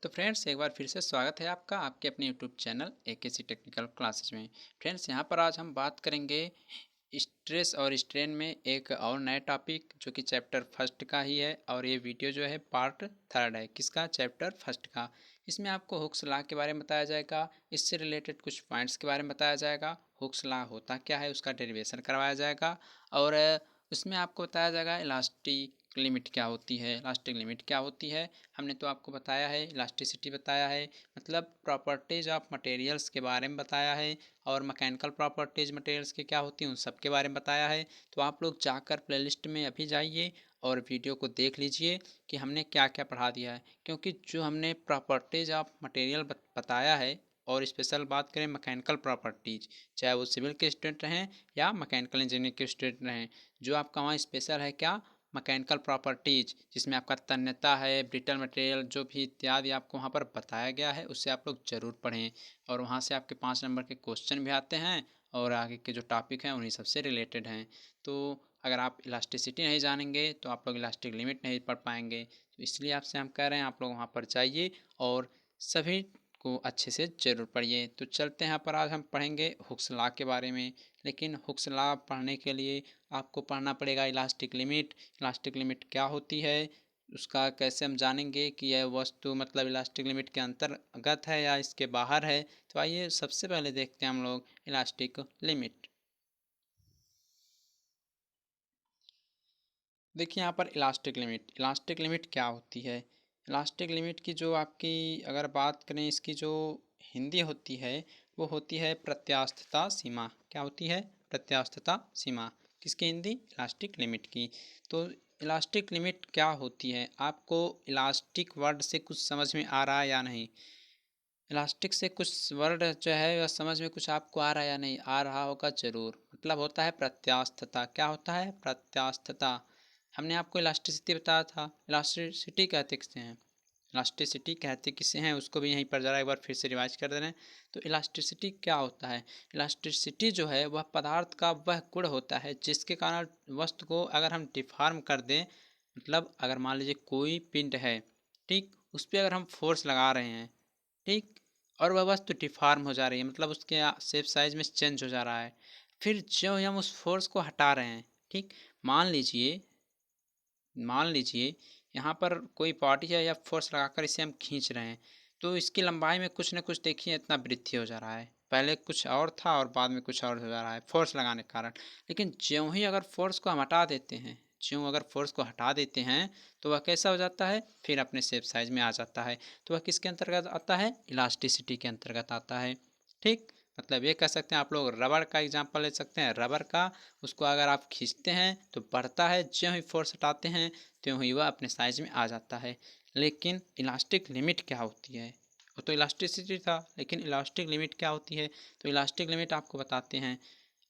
तो फ्रेंड्स एक बार फिर से स्वागत है आपका आपके अपने YouTube channel AKC technical classes में। फ्रेंड्स यहाँ पर आज हम बात करेंगे स्ट्रेस और स्ट्रेन में एक और नया टॉपिक जो कि चैप्टर फर्स्ट का ही है, और ये वीडियो जो है पार्ट थर्ड है। किसका? चैप्टर फर्स्ट का। इसमें आपको हुक्स लॉ के बारे में बताया जाएगा, इससे रिलेटेड कुछ पॉइंट्स के बारे में बताया जाएगा, हुक्स लॉ होता क्या है उसका डेरिवेशन करवाया जाएगा, और उसमें आपको बताया जाएगा इलास्टिक लिमिट क्या होती है। इलास्टिक लिमिट क्या होती है हमने तो आपको बताया है, इलास्टिसिटी बताया है, मतलब प्रॉपर्टीज ऑफ मटेरियल्स के बारे में बताया है, और मैकेनिकल प्रॉपर्टीज मटेरियल्स के क्या होती हैं उन सब के बारे में बताया है। तो आप लोग जाकर प्लेलिस्ट में अभी जाइए और वीडियो को देख लीजिए कि हमने क्या क्या पढ़ा दिया है, क्योंकि जो हमने प्रॉपर्टीज ऑफ मटेरियल बताया है, और स्पेशल बात करें मैकेनिकल प्रॉपर्टीज, चाहे वो सिविल के स्टूडेंट रहें या मैकेनिकल इंजीनियरिंग के स्टूडेंट रहें, जो आपका वहाँ स्पेशल है क्या? मैकेनिकल प्रॉपर्टीज, जिसमें आपका तन्यता है, ब्रिटल मटेरियल जो भी इत्यादि आपको वहाँ पर बताया गया है, उससे आप लोग ज़रूर पढ़ें। और वहाँ से आपके 5 नंबर के क्वेश्चन भी आते हैं, और आगे के जो टॉपिक हैं उन्हीं सबसे रिलेटेड हैं। तो अगर आप इलास्टिसिटी नहीं जानेंगे तो आप लोग इलास्टिक लिमिट नहीं पढ़ पाएंगे। तो इसलिए आपसे हम कह रहे हैं आप लोग वहाँ पर जाइए और सभी को अच्छे से ज़रूर पढ़िए। तो चलते हैं, यहाँ पर आज हम पढ़ेंगे हुक्स लॉ के बारे में। लेकिन हुक्स लॉ पढ़ने के लिए आपको पढ़ना पड़ेगा इलास्टिक लिमिट। इलास्टिक लिमिट क्या होती है, उसका कैसे हम जानेंगे कि यह वस्तु मतलब इलास्टिक लिमिट के अंतर्गत है या इसके बाहर है। तो आइए सबसे पहले देखते हैं हम लोग इलास्टिक लिमिट। देखिए यहाँ पर इलास्टिक लिमिट क्या होती है। इलास्टिक लिमिट की जो आपकी अगर बात करें, इसकी जो हिंदी होती है वो होती है प्रत्यास्थता सीमा। क्या होती है? प्रत्यास्थता सीमा। किसकी हिंदी? इलास्टिक लिमिट की। तो इलास्टिक लिमिट क्या होती है, आपको इलास्टिक वर्ड से कुछ समझ में आ रहा है या नहीं? इलास्टिक से कुछ वर्ड जो है वह समझ में कुछ आपको आ रहा है या नहीं? आ रहा होगा ज़रूर। मतलब होता है प्रत्यास्थता। क्या होता है? प्रत्यास्थता। हमने आपको इलास्टिसिटी बताया था। इलास्टिसिटी कहते किसे हैं? इलास्टिसिटी कहते किसे हैं उसको भी यहीं पर ज़रा एक बार फिर से रिवाइज कर दे रहे हैं। तो इलास्टिसिटी क्या होता है? इलास्टिसिटी जो है वह पदार्थ का वह गुण होता है जिसके कारण वस्तु को अगर हम डिफॉर्म कर दें, मतलब अगर मान लीजिए कोई पिंड है, ठीक, उस पर अगर हम फोर्स लगा रहे हैं, ठीक, और वह वस्तु डिफॉर्म हो जा रही है, मतलब उसके शेप साइज में चेंज हो जा रहा है, फिर जो हम उस फोर्स को हटा रहे हैं, ठीक, मान लीजिए मान लीजिए यहाँ पर कोई पार्टी है या फोर्स लगाकर इसे हम खींच रहे हैं, तो इसकी लंबाई में कुछ न कुछ देखिए इतना वृद्धि हो जा रहा है। पहले कुछ और था और बाद में कुछ और हो जा रहा है फोर्स लगाने के कारण। लेकिन ज्यों ही अगर फोर्स को हम हटा देते हैं, ज्यों अगर फोर्स को हटा देते हैं, तो वह कैसा हो जाता है? फिर अपने शेप साइज में आ जाता है। तो वह किसके अंतर्गत आता है? इलास्टिसिटी के अंतर्गत आता है। ठीक, मतलब ये कह सकते हैं आप लोग रबड़ का एग्जाम्पल ले सकते हैं। रबड़ का, उसको अगर आप खींचते हैं तो बढ़ता है, ज्यों ही फोर्स हटाते हैं त्यों ही वह अपने साइज में आ जाता है। लेकिन इलास्टिक लिमिट क्या होती है? वो तो इलास्टिसिटी था, लेकिन इलास्टिक लिमिट क्या होती है? तो इलास्टिक लिमिट आपको बताते हैं।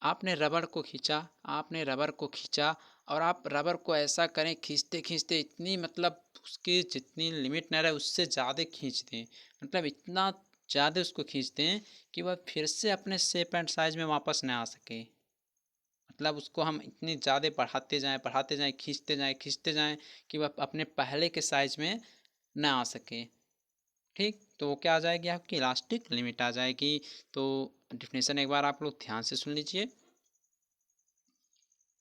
आपने रबड़ को खींचा, और आप रबड़ को ऐसा करें खींचते खींचते इतनी, मतलब उसकी जितनी लिमिट न रहे उससे ज़्यादा खींच दें, मतलब इतना ज़्यादा उसको खींच दें कि वह फिर से अपने शेप एंड साइज में वापस न आ सके। मतलब उसको हम इतनी ज़्यादा बढ़ाते जाएं, खींचते जाएं कि वह अपने पहले के साइज में ना आ सके। ठीक, तो वो क्या आ जाएगी? आपकी इलास्टिक लिमिट आ जाएगी। तो डिफिनेशन एक बार आप लोग ध्यान से सुन लीजिए।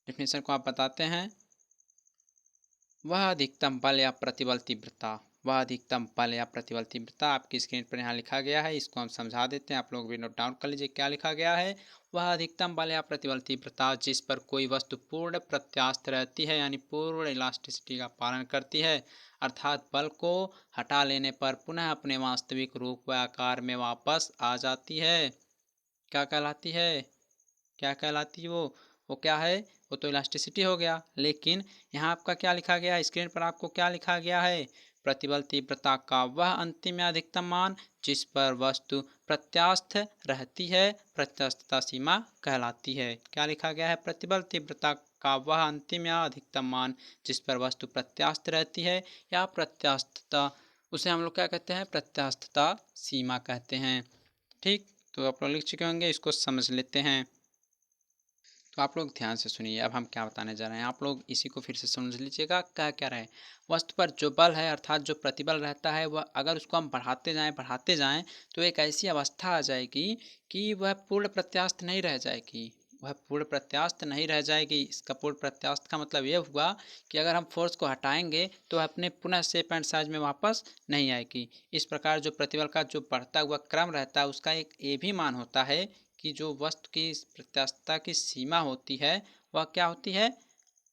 डिफिनेशन को आप बताते हैं, वह अधिकतम बल या प्रतिबल तीव्रता। वह अधिकतम बल या प्रतिबल तीव्रता आपकी स्क्रीन पर यहाँ लिखा गया है, इसको हम समझा देते हैं, आप लोग भी नोट डाउन कर लीजिए क्या लिखा गया है। वह अधिकतम बल या प्रतिबल तीव्रता जिस पर कोई वस्तु पूर्ण प्रत्यास्थ रहती है, यानी पूर्ण इलास्टिसिटी का पालन करती है, अर्थात बल को हटा लेने पर पुनः अपने वास्तविक रूप व आकार में वापस आ जाती है। क्या कहलाती है? क्या कहलाती है वो क्या है? वो तो इलास्टिसिटी हो गया। लेकिन यहाँ आपका क्या लिखा गया है स्क्रीन पर? आपको क्या लिखा गया है? प्रतिबल तीव्रता का वह अंतिम या अधिकतम मान जिस पर वस्तु प्रत्यास्थ रहती है, प्रत्यास्थता सीमा कहलाती है। क्या लिखा गया है? प्रतिबल तीव्रता का वह अंतिम या अधिकतम मान जिस पर वस्तु प्रत्यास्थ रहती है या प्रत्यास्थता, उसे हम लोग क्या कहते हैं? प्रत्यास्थता सीमा कहते हैं। ठीक, तो आप लोग लिख चुके होंगे, इसको समझ लेते हैं। तो आप लोग ध्यान से सुनिए, अब हम क्या बताने जा रहे हैं, आप लोग इसी को फिर से समझ लीजिएगा क्या क्या रहे। वस्तु पर जो बल है अर्थात जो प्रतिबल रहता है वह अगर उसको हम बढ़ाते जाएं तो एक ऐसी अवस्था आ जाएगी कि वह पूर्ण प्रत्यास्थ नहीं रह जाएगी। वह पूर्ण प्रत्यास्थ नहीं रह जाएगी। इसका पूर्ण प्रत्यास्थ का मतलब ये हुआ कि अगर हम फोर्स को हटाएंगे तो वह अपने पुनः शेप एंड साइज में वापस नहीं आएगी। इस प्रकार जो प्रतिबल का जो बढ़ता हुआ क्रम रहता है उसका एक ये भी मान होता है कि जो वस्तु की प्रत्यास्थता की सीमा होती है वह क्या होती है,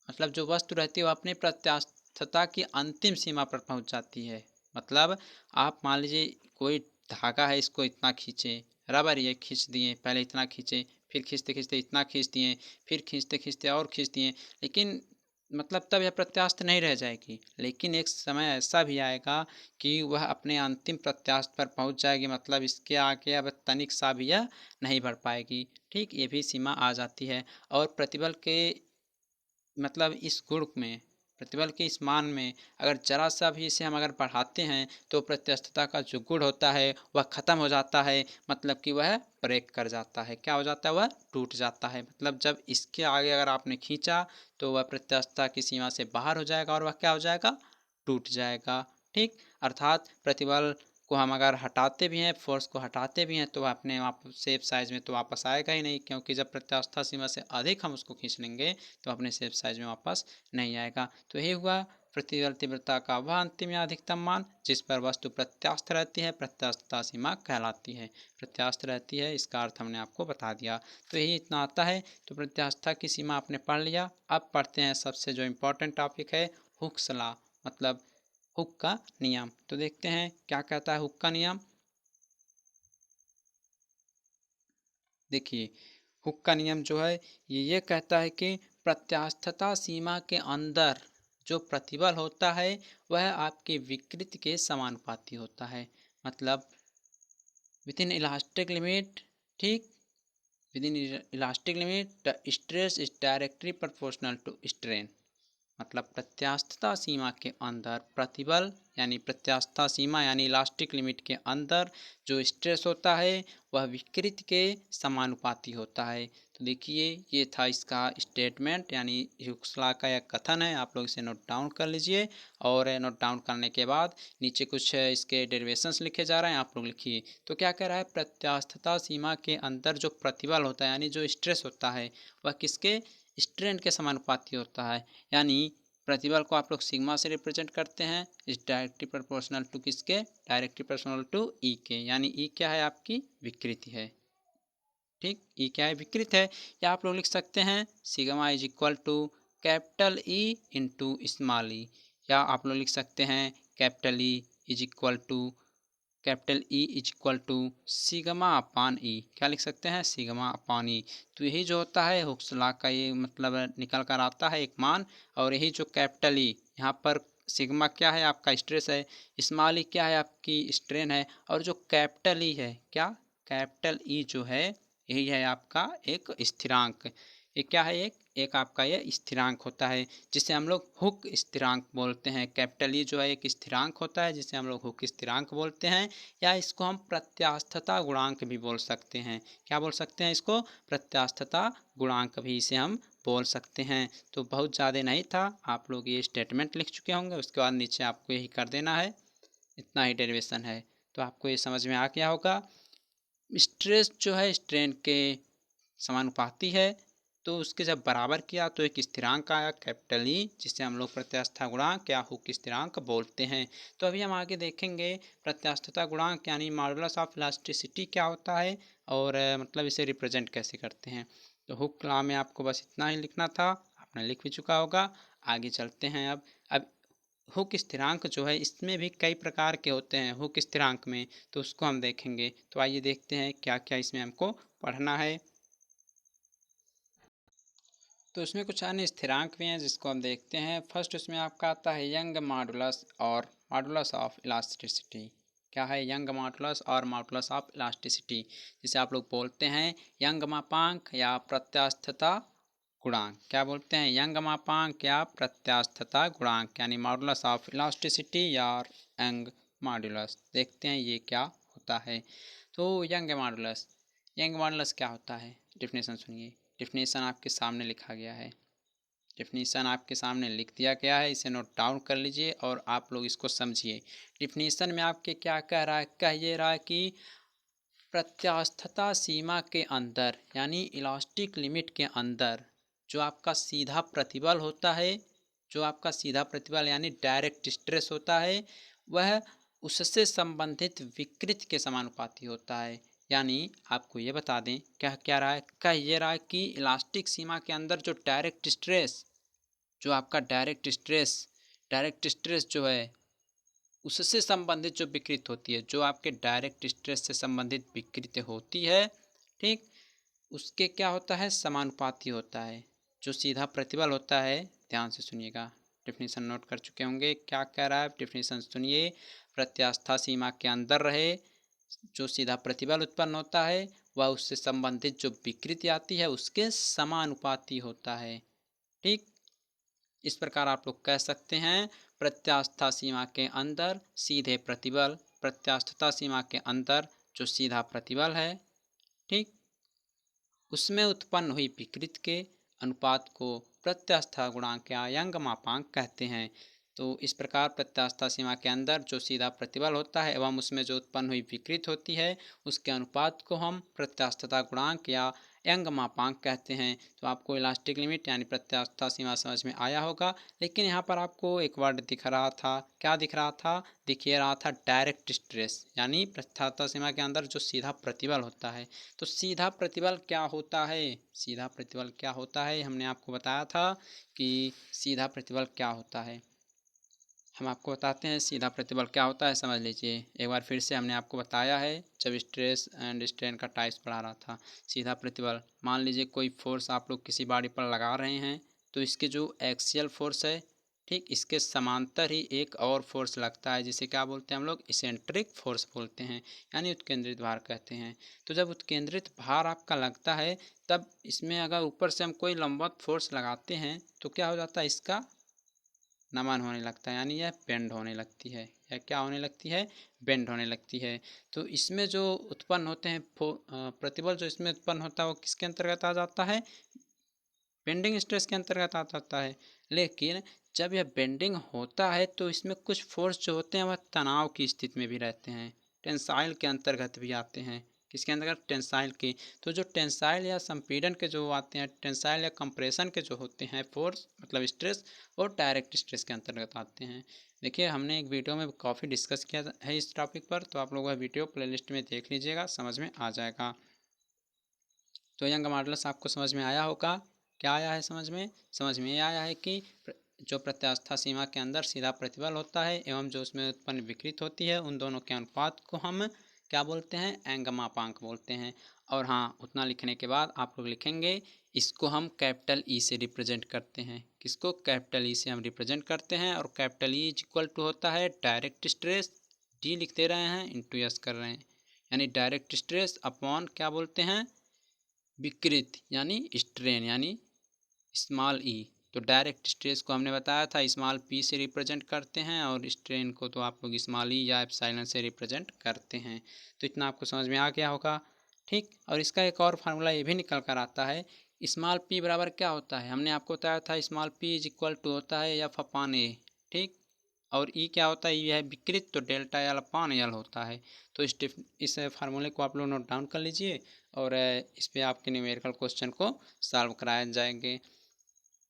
मतलब जो वस्तु रहती है वह अपनी प्रत्यास्थता की अंतिम सीमा पर पहुंच जाती है। मतलब आप मान लीजिए कोई धागा है, इसको इतना खींचे, रबर ये खींच दिए, पहले इतना खींचे, फिर खींचते खींचते इतना खींच दिए, फिर खींचते खींचते और खींच दिए, लेकिन मतलब तब यह प्रत्यास्थ नहीं रह जाएगी। लेकिन एक समय ऐसा भी आएगा कि वह अपने अंतिम प्रत्यास्थ पर पहुंच जाएगी, मतलब इसके आगे अब तनिक सा भी यह नहीं बढ़ पाएगी। ठीक, ये भी सीमा आ जाती है। और प्रतिबल के मतलब इस गुण में, प्रतिबल के इस मान में अगर जरा सा भी इसे हम अगर बढ़ाते हैं तो प्रत्यस्थता का जो गुण होता है वह खत्म हो जाता है, मतलब कि वह ब्रेक कर जाता है। क्या हो जाता है, वह टूट जाता है। मतलब जब इसके आगे अगर आपने खींचा तो वह प्रत्यस्थता की सीमा से बाहर हो जाएगा और वह क्या हो जाएगा, टूट जाएगा। ठीक, अर्थात प्रतिबल को हम अगर हटाते भी हैं, फोर्स को हटाते भी हैं तो वह अपने सेफ साइज में तो वापस आएगा ही नहीं, क्योंकि जब प्रत्यास्था सीमा से अधिक हम उसको खींच लेंगे तो अपने सेफ साइज में वापस नहीं आएगा। तो यही हुआ प्रतिबल तीव्रता का वह अंतिम या अधिकतम मान जिस पर वस्तु प्रत्यास्थ रहती है, प्रत्यास्थता सीमा कहलाती है। प्रत्यास्थ रहती है इसका अर्थ हमने आपको बता दिया। तो यही इतना आता है। तो प्रत्यास्थता की सीमा आपने पढ़ लिया। अब पढ़ते हैं सबसे जो इम्पोर्टेंट टॉपिक है, हुक्स लॉ, मतलब हुक का नियम। तो देखते हैं क्या कहता है हुक का नियम। देखिए, हुक का नियम जो है ये कहता है कि प्रत्यास्थता सीमा के अंदर जो प्रतिबल होता है वह आपकी विकृति के समानुपाती होता है। मतलब विद इन इलास्टिक लिमिट, ठीक, within elastic limit the stress is directly proportional to strain. मतलब प्रत्यास्थता सीमा के अंदर प्रतिबल यानी प्रत्यास्थता सीमा यानी इलास्टिक लिमिट के अंदर जो स्ट्रेस होता है वह विकृति के समानुपाती होता है। तो देखिए ये था इसका स्टेटमेंट यानी हुक्स लॉ का यह कथन है। आप लोग इसे नोट डाउन कर लीजिए और नोट डाउन करने के बाद नीचे कुछ इसके डेरिवेशंस लिखे जा रहे हैं, आप लोग लिखिए। तो क्या कह रहा है, प्रत्यास्थता सीमा के अंदर जो प्रतिबल होता है यानी जो स्ट्रेस होता है वह किसके, स्ट्रेन के समानुपाती होता है। यानी प्रतिबल को आप लोग सिग्मा से रिप्रेजेंट करते हैं, इस डायरेक्टली प्रोपोर्शनल टू किसके, डायरेक्टली प्रोपोर्शनल टू ई के, यानी ई क्या है, आपकी विकृति है। ठीक, ई क्या है, विकृत है। या आप लोग लिख सकते हैं sigma is equal to capital E into small E, या आप लोग लिख सकते हैं capital E is equal to capital E is equal to sigma upon E. क्या लिख सकते हैं, सिग्मा अपान ई। तो यही जो होता है हुक्स लॉ का ये मतलब निकल कर आता है एक मान। और यही जो कैपिटल ई यहाँ पर सिग्मा क्या है, आपका स्ट्रेस है, स्मॉल ई क्या है, आपकी स्ट्रेन है, और जो कैपिटल ई है, क्या कैपिटल ई जो है यही है आपका एक स्थिरांक। ये क्या है, एक एक आपका ये स्थिरांक होता है जिसे हम लोग हुक स्थिरांक बोलते हैं। कैपिटल ई जो है एक स्थिरांक होता है जिसे हम लोग हुक स्थिरांक बोलते हैं, या इसको हम प्रत्यास्थता गुणांक भी बोल सकते हैं। क्या बोल सकते हैं इसको, प्रत्यास्थता गुणांक भी इसे हम बोल सकते हैं। तो बहुत ज़्यादा नहीं था, आप लोग ये स्टेटमेंट लिख चुके होंगे, उसके बाद नीचे आपको यही कर देना है, इतना ही डेरिवेशन है। तो आपको ये समझ में आ गया होगा। स्ट्रेस जो है स्ट्रेन के समानुपाती है, तो उसके जब बराबर किया तो एक स्थिरांक आया कैपिटल ई जिसे हम लोग प्रत्यास्था गुणांक या हुक स्थिरांक बोलते हैं। तो अभी हम आगे देखेंगे प्रत्यास्थता गुणांक यानी मॉडुलस ऑफ इलास्टिसिटी क्या होता है और मतलब इसे रिप्रेजेंट कैसे करते हैं। तो हुक लॉ में आपको बस इतना ही लिखना था, आपने लिख भी चुका होगा। आगे चलते हैं। अब हुक स्थिरांक जो है इसमें भी कई प्रकार के होते हैं हुक स्थिरांक में, तो उसको हम देखेंगे। तो आइए देखते हैं क्या क्या इसमें हमको पढ़ना है। तो उसमें कुछ अन्य स्थिरांक भी हैं जिसको हम देखते हैं। फर्स्ट उसमें आपका आता है यंग मॉडुलस और मॉडुलस ऑफ इलास्टिसिटी। क्या है, यंग मॉडुलस और मॉडुलस ऑफ इलास्टिसिटी, जिसे आप लोग बोलते हैं यंग मापांक या प्रत्यास्थता गुणांक। क्या बोलते हैं, यंग मापांक या प्रत्यास्थता गुणांक यानी मॉडुलस ऑफ इलास्टिसिटी या यंग मॉडुलस। देखते हैं ये क्या होता है। तो यंग मॉडुलस क्या होता है, डेफिनेशन सुनिए। डिफिनीसन आपके सामने लिखा गया है, डिफिनीसन आपके सामने लिख दिया गया है, इसे नोट डाउन कर लीजिए और आप लोग इसको समझिए। डिफिनीसन में आपके क्या कह रहा है, कह ये रहा है कि प्रत्यास्थता सीमा के अंदर यानी इलास्टिक लिमिट के अंदर जो आपका सीधा प्रतिबल होता है, जो आपका सीधा प्रतिबल यानी डायरेक्ट स्ट्रेस होता है, वह उससे संबंधित विकृति के समानुपाती होता है। यानी आपको ये बता दें क्या क्या रहा है, कह ये रहा है कि इलास्टिक सीमा के अंदर जो डायरेक्ट स्ट्रेस, जो आपका डायरेक्ट स्ट्रेस जो है उससे संबंधित जो विकृति होती है, जो आपके डायरेक्ट स्ट्रेस से संबंधित विकृति होती है, ठीक, उसके क्या होता है, समानुपाती होता है। जो सीधा प्रतिबल होता है, ध्यान से सुनिएगा, डिफिनीशन नोट कर चुके होंगे, क्या कह रहा है डिफिनीशन सुनिए, प्रत्यास्था सीमा के अंदर रहे जो सीधा प्रतिबल उत्पन्न होता है वह उससे संबंधित जो विकृति आती है उसके समानुपाती होता है। ठीक, इस प्रकार आप लोग कह सकते हैं प्रत्यास्था सीमा के अंदर सीधे प्रतिबल, प्रत्यास्थता सीमा के अंदर जो सीधा प्रतिबल है, ठीक, उसमें उत्पन्न हुई विकृति के अनुपात को प्रत्यास्था गुणांक या यंग मापांक कहते हैं। तो इस प्रकार प्रत्यास्था सीमा के अंदर जो सीधा प्रतिबल होता है एवं उसमें जो उत्पन्न हुई विकृति होती है उसके अनुपात को हम प्रत्यास्थता गुणांक या यंग मापांक कहते हैं। तो आपको इलास्टिक लिमिट यानी प्रत्यास्था सीमा समझ में आया होगा। लेकिन यहाँ पर आपको एक वर्ड दिख रहा था, क्या दिख रहा था, दिखिए रहा था डायरेक्ट स्ट्रेस, यानी प्रत्यास्था सीमा के अंदर जो सीधा प्रतिबल होता है। तो सीधा प्रतिबल क्या होता है, सीधा प्रतिबल क्या होता है, हमने आपको बताया था कि सीधा प्रतिबल क्या होता है। हम आपको बताते हैं सीधा प्रतिबल क्या होता है, समझ लीजिए एक बार फिर से। हमने आपको बताया है जब स्ट्रेस एंड स्ट्रेन का टाइप्स पढ़ा रहा था। सीधा प्रतिबल, मान लीजिए कोई फोर्स आप लोग किसी बॉडी पर लगा रहे हैं तो इसके जो एक्सियल फोर्स है, ठीक, इसके समांतर ही एक और फोर्स लगता है जिसे क्या बोलते हैं हम लोग, इसेंट्रिक फोर्स बोलते हैं, यानी उत्केंद्रित भार कहते हैं। तो जब उत्केंद्रित भार आपका लगता है तब इसमें अगर ऊपर से हम कोई लंबवत फोर्स लगाते हैं तो क्या हो जाता है, इसका नमन होने लगता है, यानी यह बेंड होने लगती है, या क्या होने लगती है, बेंड होने लगती है। तो इसमें जो उत्पन्न होते हैं प्रतिबल जो इसमें उत्पन्न होता है वो किसके अंतर्गत आ जाता है, बेंडिंग स्ट्रेस के अंतर्गत आ जाता है। लेकिन जब यह बेंडिंग होता है तो इसमें कुछ फोर्स जो होते हैं वह तनाव की स्थिति में भी रहते हैं, टेंसाइल के अंतर्गत भी आते हैं। किसके अंतर्गत, टेंसाइल के। तो जो टेंसाइल या संपीड़न के जो आते हैं, टेंसाइल या कंप्रेशन के जो होते हैं फोर्स मतलब स्ट्रेस, और डायरेक्ट स्ट्रेस के अंतर्गत आते हैं। देखिए हमने एक वीडियो में काफ़ी डिस्कस किया है इस टॉपिक पर, तो आप लोग वह वीडियो प्लेलिस्ट में देख लीजिएगा, समझ में आ जाएगा। तो यंग मॉडुलस आपको समझ में आया होगा। क्या आया है समझ में, समझ में ये आया है कि जो प्रत्यास्था सीमा के अंदर सीधा प्रतिबल होता है एवं जो उसमें उत्पन्न विकृति होती है उन दोनों के अनुपात को हम क्या बोलते हैं, एंग मापांक बोलते हैं। और हाँ, उतना लिखने के बाद आप लोग लिखेंगे इसको हम कैपिटल ई से रिप्रेजेंट करते हैं। किसको, कैपिटल ई से हम रिप्रेजेंट करते हैं। और capital E is equal to होता है डायरेक्ट स्ट्रेस, डी लिख दे रहे हैं इंटू एस कर रहे हैं, यानी डायरेक्ट स्ट्रेस अपॉन क्या बोलते हैं, विकृति यानी स्ट्रेन यानी स्मॉल ई। तो डायरेक्ट स्ट्रेस को हमने बताया था स्मॉल पी से रिप्रेजेंट करते हैं और स्ट्रेन को तो आप लोग स्मॉल ई या एप्सिलॉन से रिप्रेजेंट करते हैं। तो इतना आपको समझ में आ गया होगा। ठीक, और इसका एक और फार्मूला ये भी निकल कर आता है, स्मॉल पी बराबर क्या होता है, हमने आपको बताया था small P is equal to होता है एफ अपॉन ए। ठीक, और ई क्या होता है, ये है विकृत, तो डेल्टा एल अपॉन एल होता है। तो इस फार्मूले को आप लोग नोट डाउन कर लीजिए और इस पर आपके न्यूमेरिकल क्वेश्चन को सॉल्व कराए जाएंगे।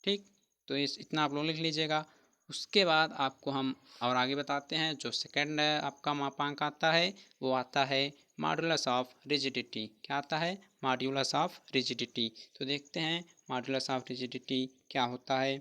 ठीक, तो इतना आप लोग लिख लीजिएगा। उसके बाद आपको हम और आगे बताते हैं। जो सेकंड आपका मापांक आता है वो आता है मॉडुलस ऑफ रिजिडिटी। क्या आता है, मॉडुलस ऑफ रिजिडिटी। तो देखते हैं मॉडुलस ऑफ रिजिडिटी क्या होता है।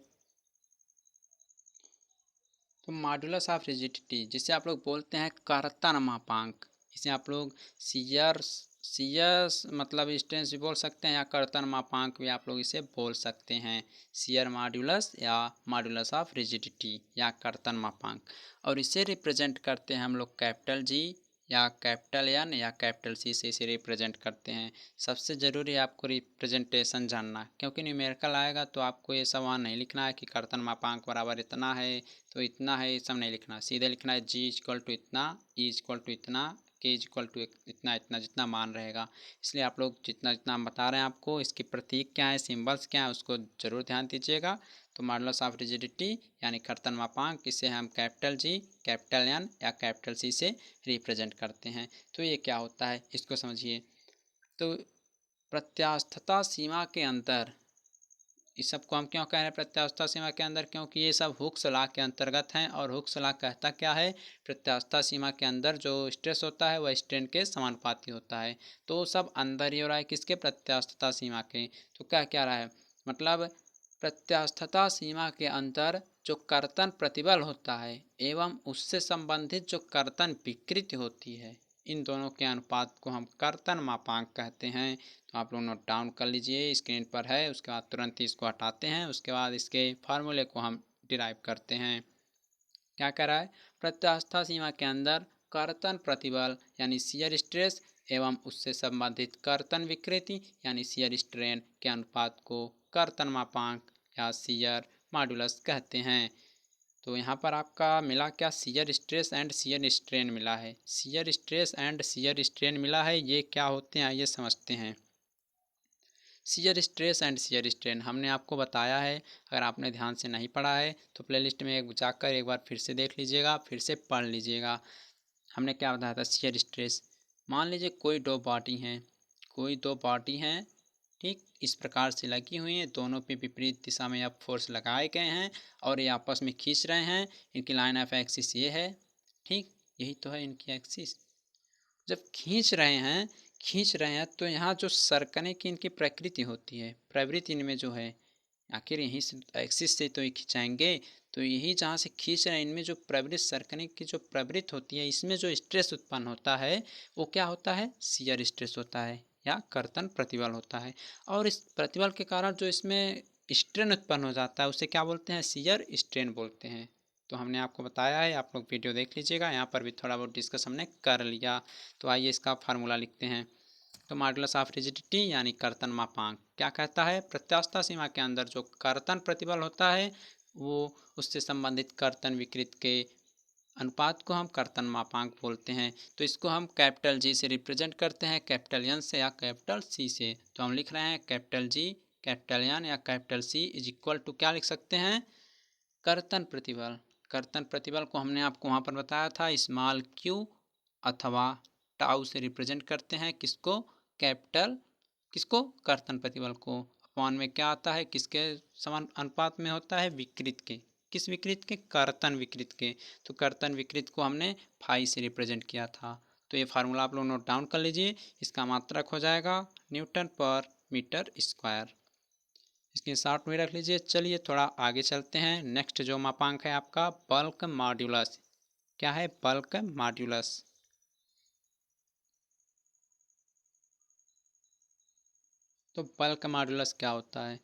तो मॉडुलस ऑफ रिजिडिटी जिसे आप लोग बोलते हैं कर्तन मापांक, इसे आप लोग सीयर मतलब स्ट्रेंथ भी बोल सकते हैं या कर्तन मापांक भी आप लोग इसे बोल सकते हैं। सीयर मॉडुलस या मॉडुलस ऑफ रिजिडिटी या कर्तन मापांक। और इसे रिप्रेजेंट करते हैं हम लोग कैपिटल जी या कैपिटल एन या कैपिटल सी से इसे रिप्रेजेंट करते हैं। सबसे ज़रूरी है आपको रिप्रेजेंटेशन जानना, क्योंकि न्यूमेरिकल आएगा तो आपको ये सब वहाँ नहीं लिखना है कि कर्तन मापांक बराबर इतना है तो इतना है, ये सब नहीं लिखना, सीधे लिखना है जी इक्वल टू इतना, ई इक्वल टू इतना, के इज इक्वल टू इतना इतना जितना मान रहेगा। इसलिए आप लोग जितना जितना हम बता रहे हैं आपको, इसके प्रतीक क्या है, सिंबल्स क्या है, उसको ज़रूर ध्यान दीजिएगा। तो मॉडुलस ऑफ रिजिडिटी यानी कर्तन मापांक, इसे हम कैपिटल जी, कैपिटल एन या कैपिटल सी से रिप्रेजेंट करते हैं। तो ये क्या होता है इसको समझिए। तो प्रत्यास्थता सीमा के अंदर, इस सब को हम क्यों कह रहे हैं प्रत्यास्थता सीमा के अंदर, क्योंकि ये सब हुक्स लॉ के अंतर्गत हैं। और हुक्स लॉ कहता क्या है, प्रत्यास्थता सीमा के अंदर जो स्ट्रेस होता है वह स्ट्रेन के समानुपाती होता है। तो सब अंदर ही हो रहा है किसके, प्रत्यास्थता सीमा के। तो क्या क्या रहा है, मतलब प्रत्यास्थता सीमा के अंदर जो कर्तन प्रतिबल होता है एवं उससे संबंधित जो कर्तन विकृति होती है, इन दोनों के अनुपात को हम कर्तन मापांक कहते हैं। तो आप लोग नोट डाउन कर लीजिए, स्क्रीन पर है। उसके बाद तुरंत ही इसको हटाते हैं, उसके बाद इसके फार्मूले को हम डिराइव करते हैं। क्या कह रहा है, प्रत्यास्थता सीमा के अंदर कर्तन प्रतिबल यानी शियर स्ट्रेस एवं उससे संबंधित कर्तन विकृति यानी शियर स्ट्रेन के अनुपात को कर्तन मापांक या शियर मॉडुलस कहते हैं। तो यहाँ पर आपका मिला क्या, shear stress and shear strain मिला है। Shear stress and shear strain मिला है, ये क्या होते हैं ये समझते हैं। Shear stress and shear strain हमने आपको बताया है, अगर आपने ध्यान से नहीं पढ़ा है तो प्लेलिस्ट में जाकर एक बार फिर से देख लीजिएगा, फिर से पढ़ लीजिएगा। हमने क्या बताया था, शियर स्ट्रेस, मान लीजिए कोई दो बॉडी हैं, कोई दो बॉडी हैं, ठीक इस प्रकार से लगी हुई हैं, दोनों पे विपरीत दिशा में अब फोर्स लगाए गए हैं और ये आपस में खींच रहे हैं। इनकी लाइन ऑफ एक्सिस ये है, ठीक यही तो है इनकी एक्सिस। जब खींच रहे हैं तो यहाँ जो सरकने की इनकी प्रकृति होती है, प्रवृत्ति इनमें जो है, आखिर यहीं से एक्सिस से तो ये खिंचाएंगे, तो यही जहाँ से खींच रहे हैं इनमें जो प्रवृत्ति, सरकने की जो प्रवृत्ति होती है, इसमें जो स्ट्रेस उत्पन्न होता है वो क्या होता है, शियर स्ट्रेस होता है या कर्तन प्रतिबल होता है। और इस प्रतिबल के कारण जो इसमें स्ट्रेन उत्पन्न हो जाता है उसे क्या बोलते हैं, शियर स्ट्रेन बोलते हैं। तो हमने आपको बताया है, आप लोग वीडियो देख लीजिएगा, यहाँ पर भी थोड़ा बहुत डिस्कस हमने कर लिया। तो आइए इसका फार्मूला लिखते हैं। तो मॉडुलस ऑफ रिजिडिटी यानी कर्तन मापांक क्या कहता है, प्रत्यास्थता सीमा के अंदर जो कर्तन प्रतिबल होता है वो उससे संबंधित कर्तन विकृत के अनुपात को हम कर्तन मापांक बोलते हैं। तो इसको हम कैपिटल जी से रिप्रेजेंट करते हैं, कैपिटल एन से या कैपिटल सी से। तो हम लिख रहे हैं कैपिटल जी, कैपिटल एन या capital C is equal to क्या लिख सकते हैं, कर्तन प्रतिबल। कर्तन प्रतिबल को हमने आपको वहाँ पर बताया था, स्मॉल क्यू अथवा टाउ से रिप्रेजेंट करते हैं किसको, कैपिटल, किसको, कर्तन प्रतिबल को। अपॉन में क्या आता है, किसके समान अनुपात में होता है, विकृत के, किस विकृत के, कर्तन विकृत के। तो कर्तन विकृत को हमने फाई से रिप्रेजेंट किया था। तो ये फार्मूला आप लोग नोट डाउन कर लीजिए, इसका मात्रक हो जाएगा न्यूटन पर मीटर स्क्वायर, इसके शॉर्ट में रख लीजिए। चलिए थोड़ा आगे चलते हैं। नेक्स्ट जो मापांक है आपका बल्क मॉड्यूलस, क्या है, बल्क मॉड्यूलस। तो बल्क मॉड्यूलस क्या होता है,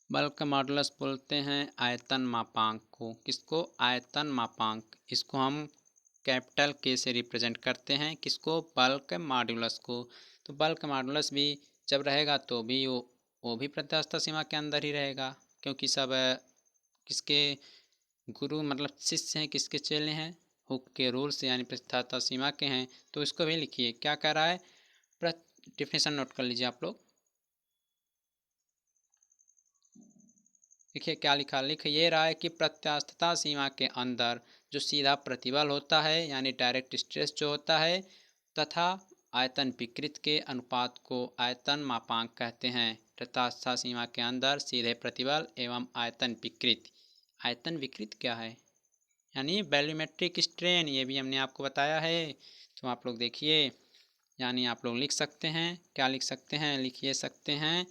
बल्क मॉडुलस बोलते हैं आयतन मापांक को, किसको, आयतन मापांक। इसको हम कैपिटल के से रिप्रेजेंट करते हैं, किसको, बल्क मॉडुलस को। तो बल्क मॉडुलस भी जब रहेगा तो भी वो भी प्रत्यास्थता सीमा के अंदर ही रहेगा, क्योंकि सब किसके गुरु मतलब शिष्य हैं, किसके चेले हैं, हुक के रूल से यानी प्रत्यास्थता सीमा के हैं। तो इसको भी लिखिए, क्या कह रहा है, डिफिनेशन नोट कर लीजिए आप लोग। देखिए क्या लिखा, लिख ये रहा है कि प्रत्यास्थता सीमा के अंदर जो सीधा प्रतिबल होता है यानी डायरेक्ट स्ट्रेस जो होता है तथा आयतन विकृत के अनुपात को आयतन मापांक कहते हैं। प्रत्यास्थता सीमा के अंदर सीधे प्रतिबल एवं आयतन विकृत, आयतन विकृत क्या है, यानी वॉल्यूमेट्रिक स्ट्रेन, ये भी हमने आपको बताया है। तो आप लोग देखिए, यानी आप लोग लिख सकते हैं, क्या लिख सकते हैं, लिखिए सकते हैं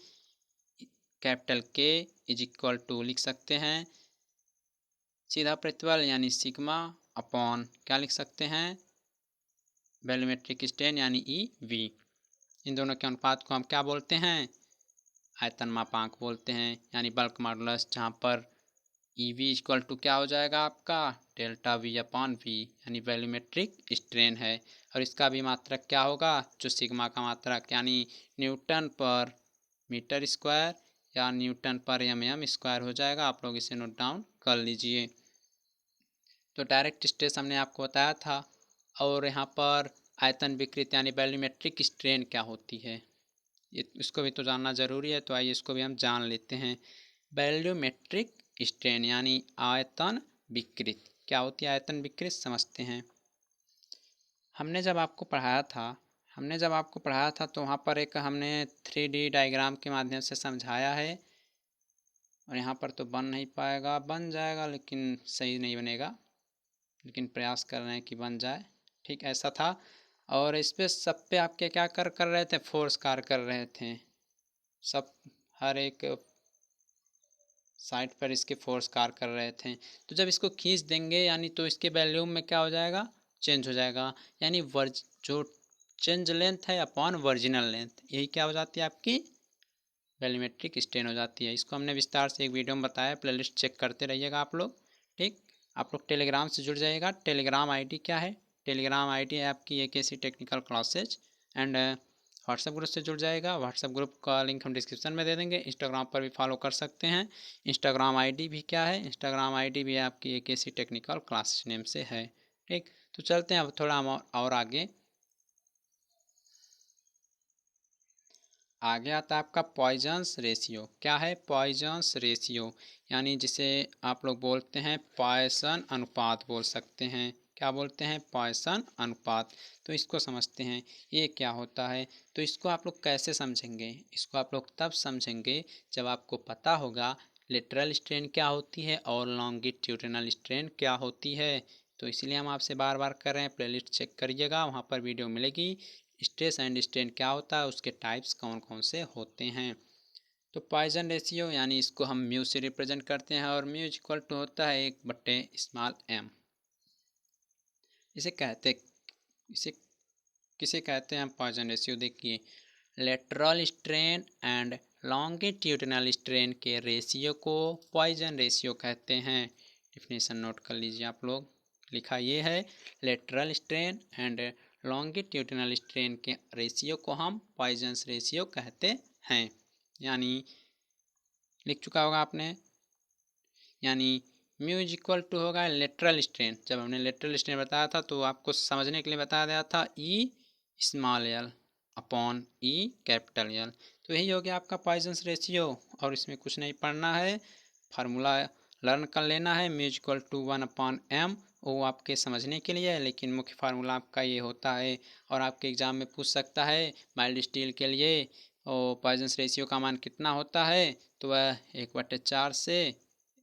कैपिटल के इज इक्वल टू लिख सकते हैं सीधा प्रतिबल यानी सिग्मा अपॉन क्या लिख सकते हैं, वॉल्यूमेट्रिक स्ट्रेन यानी ई वी। इन दोनों के अनुपात को हम क्या बोलते हैं, आयतन मापांक बोलते हैं, यानी बल्क मॉडुलस, जहाँ पर ई वी इक्वल टू क्या हो जाएगा आपका, डेल्टा वी अपॉन वी, यानी वॉल्यूमेट्रिक स्ट्रेन है। और इसका भी मात्रक क्या होगा, जो सिग्मा का मात्रक यानी न्यूटन पर मीटर स्क्वायर या न्यूटन पर एम स्क्वायर हो जाएगा। आप लोग इसे नोट डाउन कर लीजिए। तो डायरेक्ट स्ट्रेस हमने आपको बताया था, और यहाँ पर आयतन विकृत यानी वॉल्यूमेट्रिक स्ट्रेन क्या होती है, इसको भी तो जानना ज़रूरी है। तो आइए इसको भी हम जान लेते हैं। वॉल्यूमेट्रिक स्ट्रेन यानी आयतन विकृत क्या होती है, आयतन विकृत समझते हैं। हमने जब आपको पढ़ाया था तो वहाँ पर एक हमने 3D डायग्राम के माध्यम से समझाया है, और यहाँ पर तो बन नहीं पाएगा, बन जाएगा लेकिन सही नहीं बनेगा, लेकिन प्रयास कर रहे हैं कि बन जाए। ठीक ऐसा था। और इस पे सब पे आपके क्या कर रहे थे, फोर्स कार्य कर रहे थे सब, हर एक साइड पर इसके फोर्स कार्य कर रहे थे। तो जब इसको खींच देंगे यानी तो इसके वॉल्यूम में क्या हो जाएगा, चेंज हो जाएगा, यानी जो चेंज लेंथ है अपॉन वर्जिनल लेंथ, यही क्या हो जाती है आपकी वॉल्यूमेट्रिक स्ट्रेन हो जाती है। इसको हमने विस्तार से एक वीडियो में बताया, प्लेलिस्ट चेक करते रहिएगा आप लोग। ठीक, आप लोग टेलीग्राम से जुड़ जाइएगा। टेलीग्राम आईडी क्या है, टेलीग्राम आईडी है आपकी AKC technical classes. And WhatsApp group से जुड़ जाएगा, व्हाट्सएप ग्रुप का लिंक हम डिस्क्रिप्शन में दे देंगे। इंस्टाग्राम पर भी फॉलो कर सकते हैं। इंस्टाग्राम आईडी भी क्या है, इंस्टाग्राम आईडी भी आपकी AKC टेक्निकल क्लासेज नेम से है। ठीक, तो चलते हैं अब थोड़ा और आगे। आगे आता है आपका पॉइजन्स रेशियो। क्या है पॉइजन्स रेशियो, यानी जिसे आप लोग बोलते हैं पॉइसन अनुपात बोल सकते हैं। क्या बोलते हैं, पॉइसन अनुपात। तो इसको समझते हैं ये क्या होता है। तो इसको आप लोग कैसे समझेंगे, इसको आप लोग तब समझेंगे जब आपको पता होगा लेटरल स्ट्रेन क्या होती है और लॉन्गिट्यूडिनल स्ट्रेन क्या होती है। तो इसलिए हम आपसे बार बार कर रहे हैं, प्लेलिस्ट चेक करिएगा, वहाँ पर वीडियो मिलेगी। स्ट्रेस एंड स्ट्रेन क्या होता है, उसके टाइप्स कौन कौन से होते हैं। तो पॉइजन रेशियो यानी इसको हम म्यू से रिप्रेजेंट करते हैं, और म्यू इक्वल टू होता है 1/m। इसे किसे कहते हैं हम पॉइजन रेशियो, देखिए lateral strain and longitudinal strain के रेशियो को पॉइजन रेशियो कहते हैं। डिफिनेशन नोट कर लीजिए आप लोग, लिखा ये है lateral strain and longitudinal strain के रेशियो को हम पॉइजन्स रेशियो कहते हैं। यानी लिख चुका होगा आपने, यानी म्यू इक्वल टू होगा लेटरल स्ट्रेन। जब हमने लेटरल स्ट्रेन बताया था तो आपको समझने के लिए बताया गया था E अपॉन E। तो यही हो गया आपका पॉइजन्स रेशियो, और इसमें कुछ नहीं पढ़ना है, फार्मूला लर्न कर लेना है। म्यू इक्वल टू 1/m, वो आपके समझने के लिए है, लेकिन मुख्य फार्मूला आपका ये होता है। और आपके एग्ज़ाम में पूछ सकता है माइल्ड स्टील के लिए और पॉइजन्स रेशियो का मान कितना होता है, तो वह 1/4 से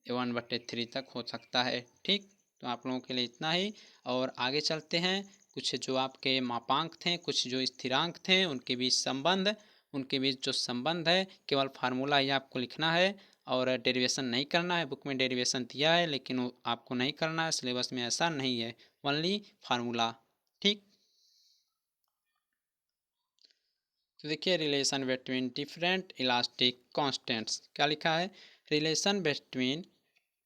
1/3 तक हो सकता है। ठीक, तो आप लोगों के लिए इतना ही, और आगे चलते हैं। कुछ जो आपके मापांक थे, कुछ जो स्थिरांक थे, उनके बीच जो संबंध है, केवल फार्मूला ही आपको लिखना है और डेरिवेशन नहीं करना है। बुक में डेरिवेशन दिया है लेकिन वो आपको नहीं करना है, सिलेबस में ऐसा नहीं है, ओनली फार्मूला। ठीक, तो देखिए relation between different elastic constants, क्या लिखा है, relation between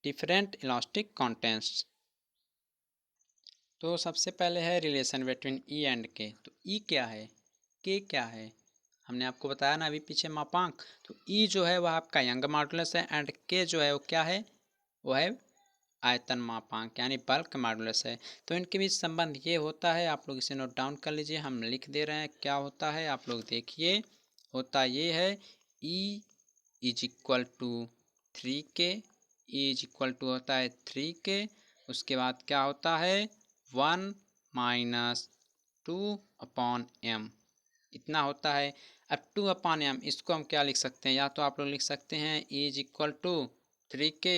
different elastic constants. तो सबसे पहले है रिलेशन बिटवीन ई एंड के। तो ई क्या है, के क्या है, हमने आपको बताया ना अभी पीछे मापांक। तो ई जो है वह आपका यंग मॉडुलस है, एंड के जो है वो क्या है, वो है आयतन मापांक यानी बल्क मॉडुलस है। तो इनके बीच संबंध ये होता है, आप लोग इसे नोट डाउन कर लीजिए, हम लिख दे रहे हैं क्या होता है, आप लोग देखिए। होता ये है E is equal to 3K, E is equal to होता है 3K। उसके बाद क्या होता है 1 - 2/m, इतना होता है। अब 2/m इसको हम क्या लिख सकते हैं, या तो आप लोग लिख सकते हैं E is equal to 3K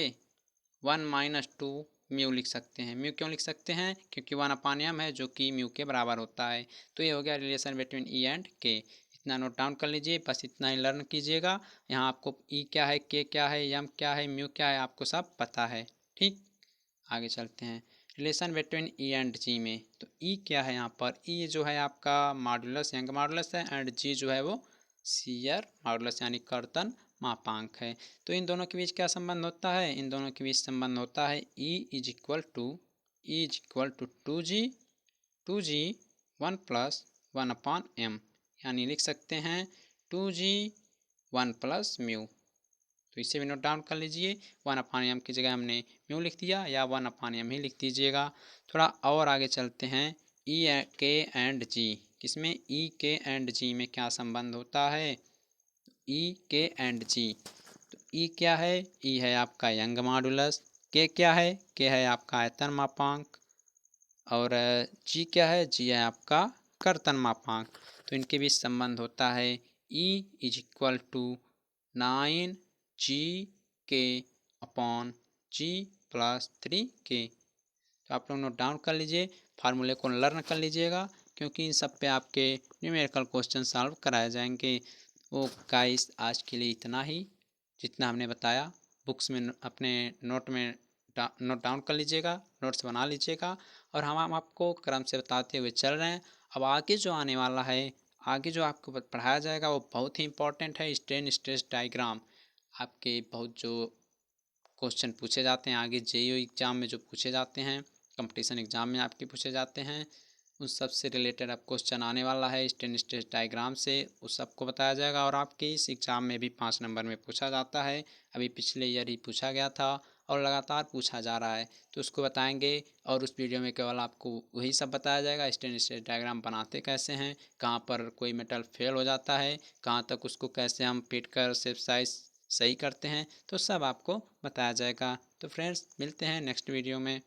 1 - 2 mu लिख सकते हैं। म्यू क्यों लिख सकते हैं, क्योंकि 1/m है जो कि म्यू के बराबर होता है। तो ये हो गया रिलेशन बिटवीन ई एंड के। इतना नोट डाउन कर लीजिए, बस इतना ही लर्न कीजिएगा। यहाँ आपको ई क्या है, के क्या है, एम क्या है, म्यू क्या है, आपको सब पता है। ठीक, आगे चलते हैं रिलेशन बिटवीन ई एंड जी में। तो ई क्या है, यहाँ पर ई जो है आपका मॉडुलस, यंग मॉडुलस है, एंड जी जो है वो शियर मॉडुलस यानी कर्तन मापांक है। तो इन दोनों के बीच क्या संबंध होता है, इन दोनों के बीच संबंध होता है E is equal to 2G 1 + 1/m, यानी लिख सकते हैं 2G 1 + म्यू। तो इसे भी नोट डाउन कर लीजिए, 1/m की जगह हमने म्यू लिख दिया, या 1/m ही लिख दीजिएगा। थोड़ा और आगे चलते हैं, ई के एंड जी, किसमें ई के एंड जी में क्या संबंध होता है? ई के एंड जी। तो ई क्या है? ई है आपका यंग मॉडुलस। के क्या है? के है आपका आयतन मापांक। और जी क्या है? जी है आपका कर्तन मापांक। तो इनके बीच संबंध होता है ई इज इक्वल टू 9 जी के अपॉन जी प्लस 3 के। तो आप लोग नोट डाउन कर लीजिए, फार्मूले को लर्न कर लीजिएगा, क्योंकि इन सब पे आपके न्यूमेरिकल क्वेश्चन सॉल्व कराए जाएंगे। वो गाइस आज के लिए इतना ही, जितना हमने बताया बुक्स में अपने नोट में नोट डाउन कर लीजिएगा, नोट्स बना लीजिएगा। और हम आपको क्रम से बताते हुए चल रहे हैं। अब आगे जो आने वाला है, आगे जो आपको पढ़ाया जाएगा वो बहुत ही इंपॉर्टेंट है। स्ट्रेन स्ट्रेस डायग्राम आपके बहुत जो क्वेश्चन पूछे जाते हैं आगे जेईई एग्ज़ाम में, जो पूछे जाते हैं कंपटीशन एग्ज़ाम में आपके पूछे जाते हैं, उस सब से रिलेटेड अब क्वेश्चन आने वाला है स्ट्रेन स्ट्रेस डायग्राम से, उस सबको बताया जाएगा। और आपके इस एग्ज़ाम में भी 5 नंबर में पूछा जाता है, अभी पिछले ईयर ही पूछा गया था और लगातार पूछा जा रहा है, तो उसको बताएंगे। और उस वीडियो में केवल आपको वही सब बताया जाएगा, स्ट्रेन स्ट्रेस डायग्राम बनाते कैसे हैं, कहाँ पर कोई मेटल फेल हो जाता है, कहाँ तक उसको कैसे हम पीट कर शेप साइज सही करते हैं, तो सब आपको बताया जाएगा। तो फ्रेंड्स मिलते हैं नेक्स्ट वीडियो में।